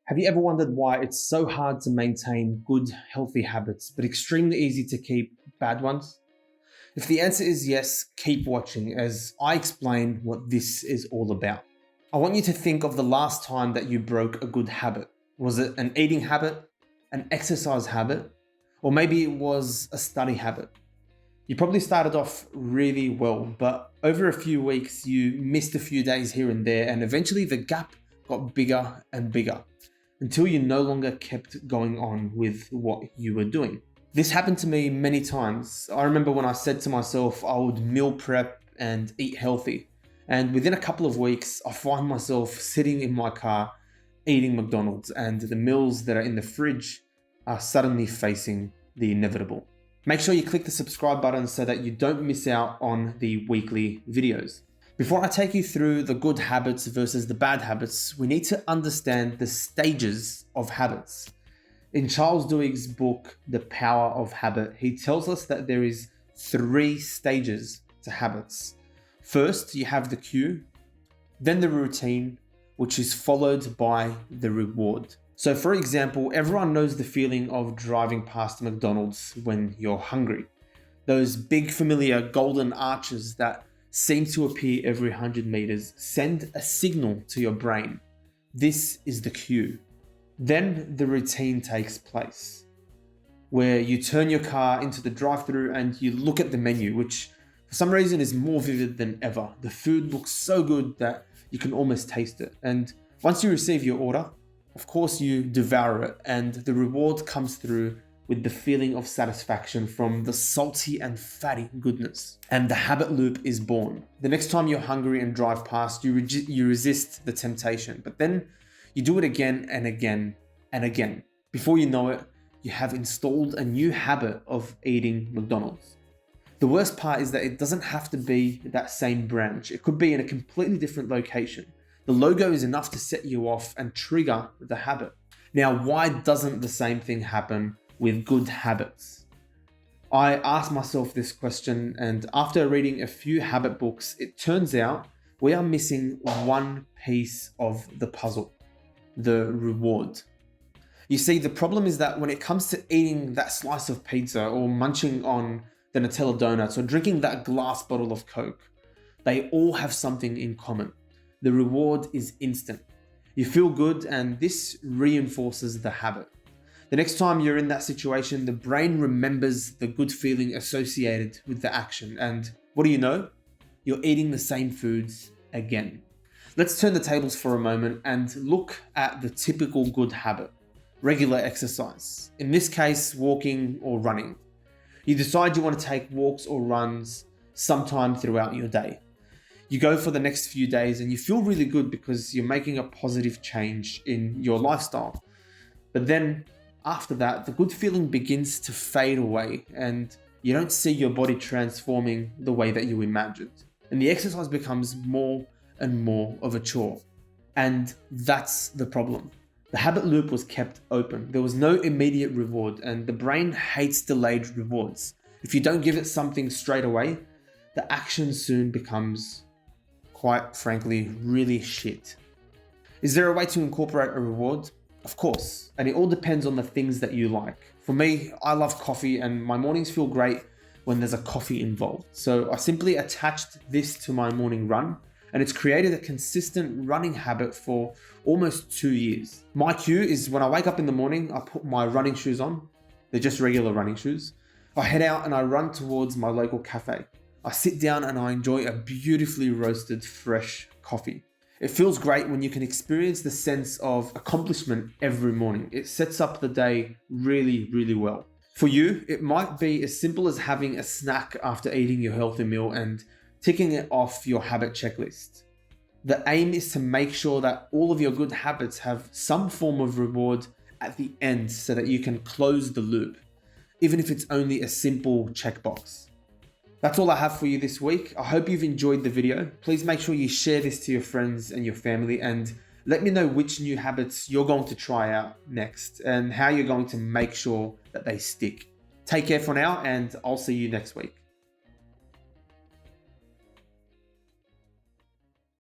Have you ever wondered why it's so hard to maintain good, healthy habits, but extremely easy to keep bad ones? If the answer is yes, keep watching as I explain what this is all about. I want you to think of the last time that you broke a good habit. Was it an eating habit, an exercise habit, or maybe it was a study habit? You probably started off really well, but over a few weeks, you missed a few days here and there, and eventually the gap got bigger and bigger until you no longer kept going on with what you were doing. This happened to me many times. I remember when I said to myself I would meal prep and eat healthy, and within a couple of weeks, I find myself sitting in my car eating McDonald's, and the meals that are in the fridge are suddenly facing the inevitable. Make sure you click the subscribe button so that you don't miss out on the weekly videos. Before I take you through the good habits versus the bad habits, we need to understand the stages of habits. In Charles Duhigg's book, The Power of Habit, he tells us that there is 3 stages to habits. First, you have the cue, then the routine, which is followed by the reward. So for example, everyone knows the feeling of driving past McDonald's when you're hungry. Those big familiar golden arches that seem to appear every 100 meters send a signal to your brain. This is the cue. Then the routine takes place, where you turn your car into the drive-thru and you look at the menu, which for some reason is more vivid than ever. The food looks so good that you can almost taste it. And once you receive your order, of course you devour it, and the reward comes through with the feeling of satisfaction from the salty and fatty goodness. And the habit loop is born. The next time you're hungry and drive past, you resist the temptation, but then you do it again and again and again. Before you know it, you have installed a new habit of eating McDonald's. The worst part is that it doesn't have to be that same branch. It could be in a completely different location. The logo is enough to set you off and trigger the habit. Now, why doesn't the same thing happen with good habits? I asked myself this question, and after reading a few habit books, it turns out we are missing one piece of the puzzle: the reward. You see, the problem is that when it comes to eating that slice of pizza or munching on the Nutella donuts or drinking that glass bottle of Coke, they all have something in common. The reward is instant. You feel good, and this reinforces the habit. The next time you're in that situation, the brain remembers the good feeling associated with the action. And what do you know? You're eating the same foods again. Let's turn the tables for a moment and look at the typical good habit: regular exercise. In this case, walking or running. You decide you want to take walks or runs sometime throughout your day. You go for the next few days and you feel really good because you're making a positive change in your lifestyle. But then after that, the good feeling begins to fade away and you don't see your body transforming the way that you imagined. And the exercise becomes more and more of a chore. And that's the problem. The habit loop was kept open. There was no immediate reward, and the brain hates delayed rewards. If you don't give it something straight away, the action soon becomes, quite frankly, really shit. Is there a way to incorporate a reward? Of course, and it all depends on the things that you like. For me, I love coffee, and my mornings feel great when there's a coffee involved. So I simply attached this to my morning run, and it's created a consistent running habit for almost 2 years. My cue is when I wake up in the morning, I put my running shoes on. They're just regular running shoes. I head out and I run towards my local cafe. I sit down and I enjoy a beautifully roasted, fresh coffee. It feels great when you can experience the sense of accomplishment every morning. It sets up the day really, really well. For you, it might be as simple as having a snack after eating your healthy meal and ticking it off your habit checklist. The aim is to make sure that all of your good habits have some form of reward at the end so that you can close the loop, even if it's only a simple checkbox. That's all I have for you this week. I hope you've enjoyed the video. Please make sure you share this to your friends and your family, and let me know which new habits you're going to try out next and how you're going to make sure that they stick. Take care for now, and I'll see you next week.